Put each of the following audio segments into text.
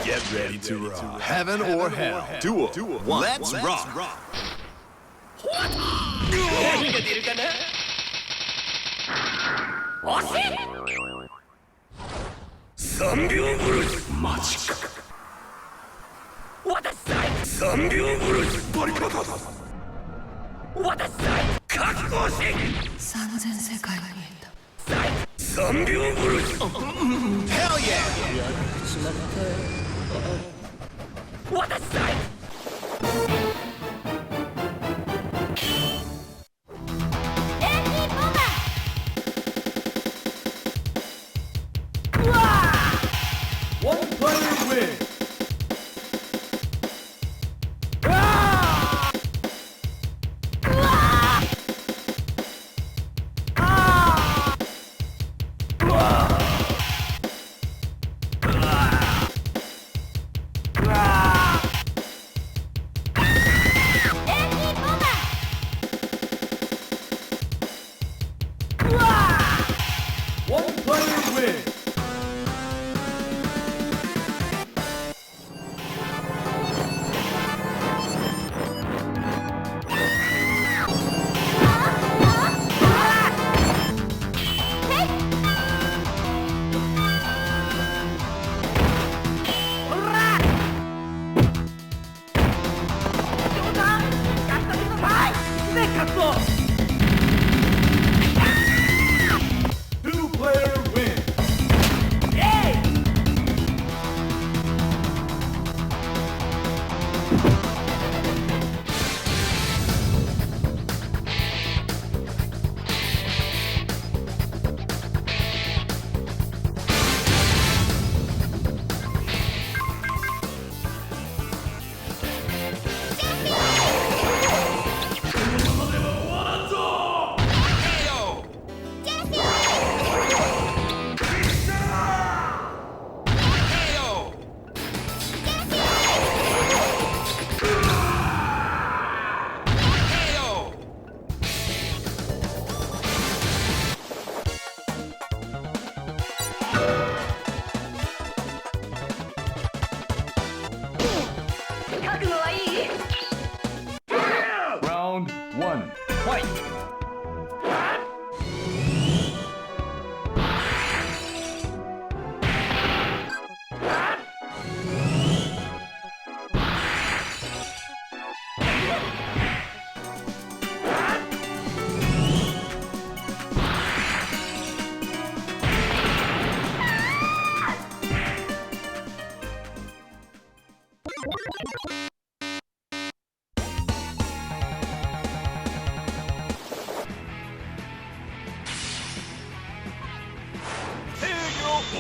Get ready to rock. Heaven or hell. Duel. Let's rock. 何が出るかな。惜しい。3秒殺し。マジか。私さえ。3秒殺し。バリカタ。私さえ。覚悟し。3000世界が見えた。3秒殺し。Hell yeah! 私さえ。Round 1. Fight!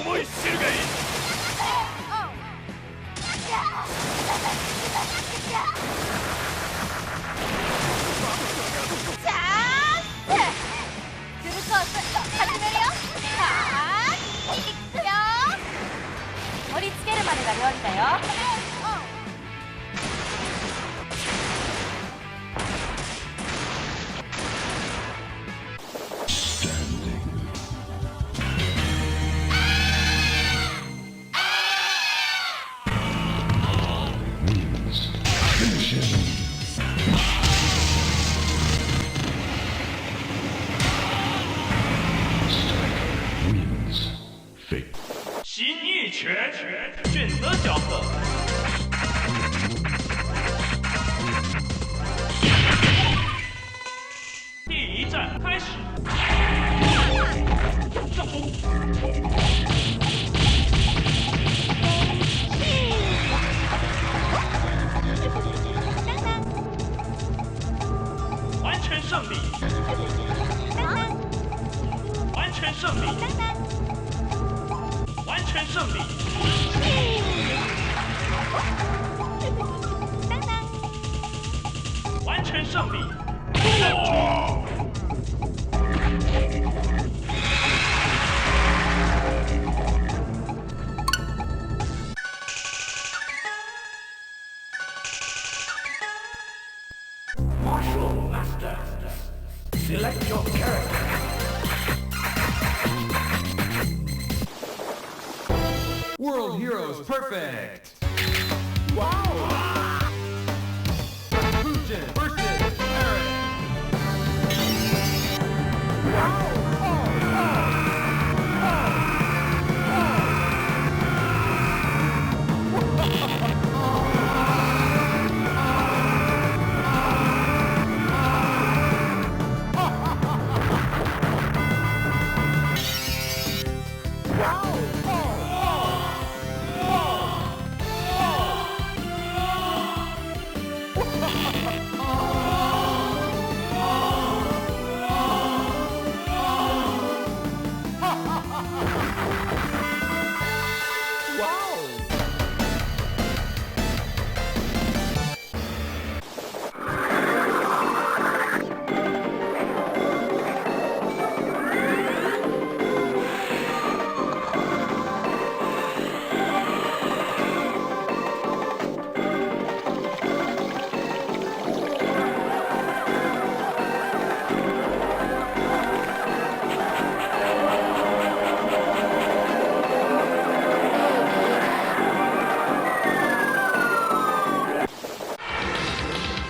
思い知るがいい。チャンス。フルコース始めるよ。はーい、いくよ。盛り付けるまでが料理だよ。新一拳选择角色。第一战开始。上攻。完全胜利。完全胜利。完全胜利。完全胜利。Martial Master. Select your character. World Heroes Perfect! Wow! Fujin versus Eric! Wow!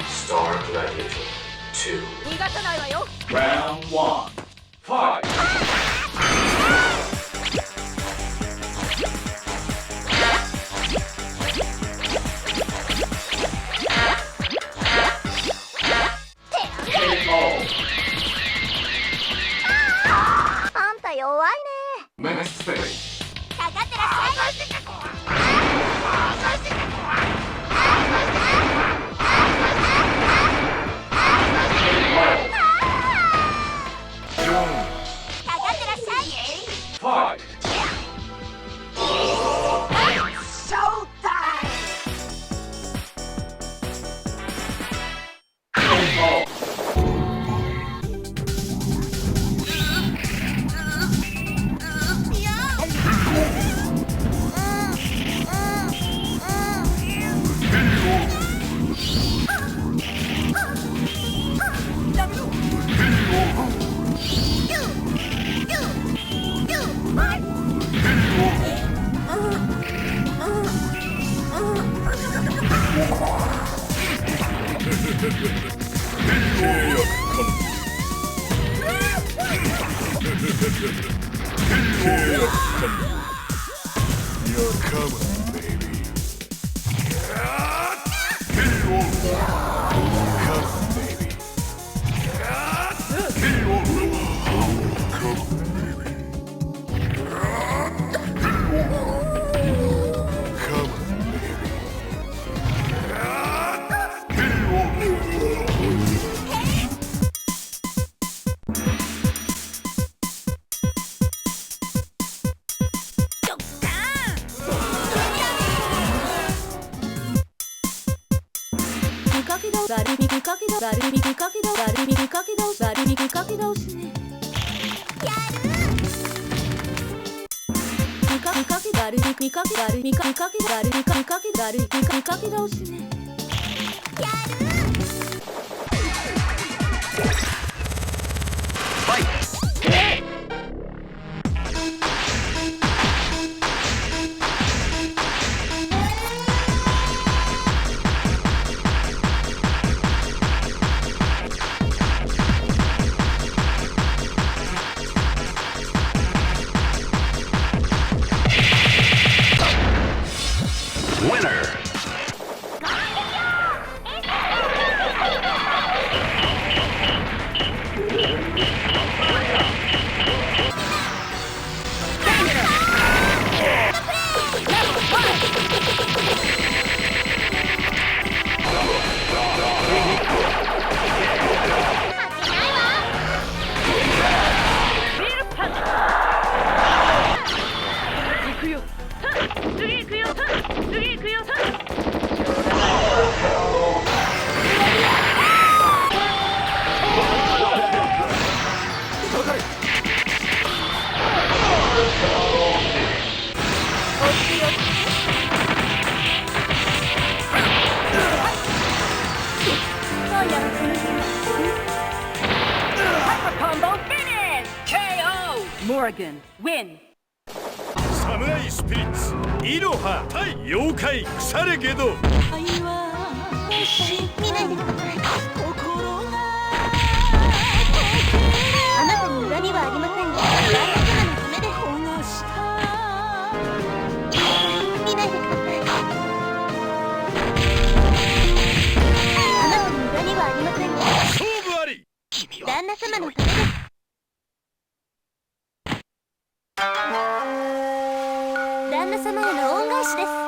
Star Gladiator 2. 逃がさないわよ。 Round 1. Fight! KO! あんた弱いね。 Next phase. かかってらっしゃい。Fight! KO! You're coming, baby. Coming, baby. バルビビかけどバルビビかけどバルビビかけどバルビビかけどすねやるビカビカけバルビビかけバルビカビかけバルビカビかけバルビカビかけどすねやるはいMorgan, win! サムライスピリッツイロハ対妖怪腐れゲド見ないであなたに恨みはありませんが旦那様のためです見ないでくださいあなたに恨みはありませんが勝負あり旦那様のためです旦那様への恩返しです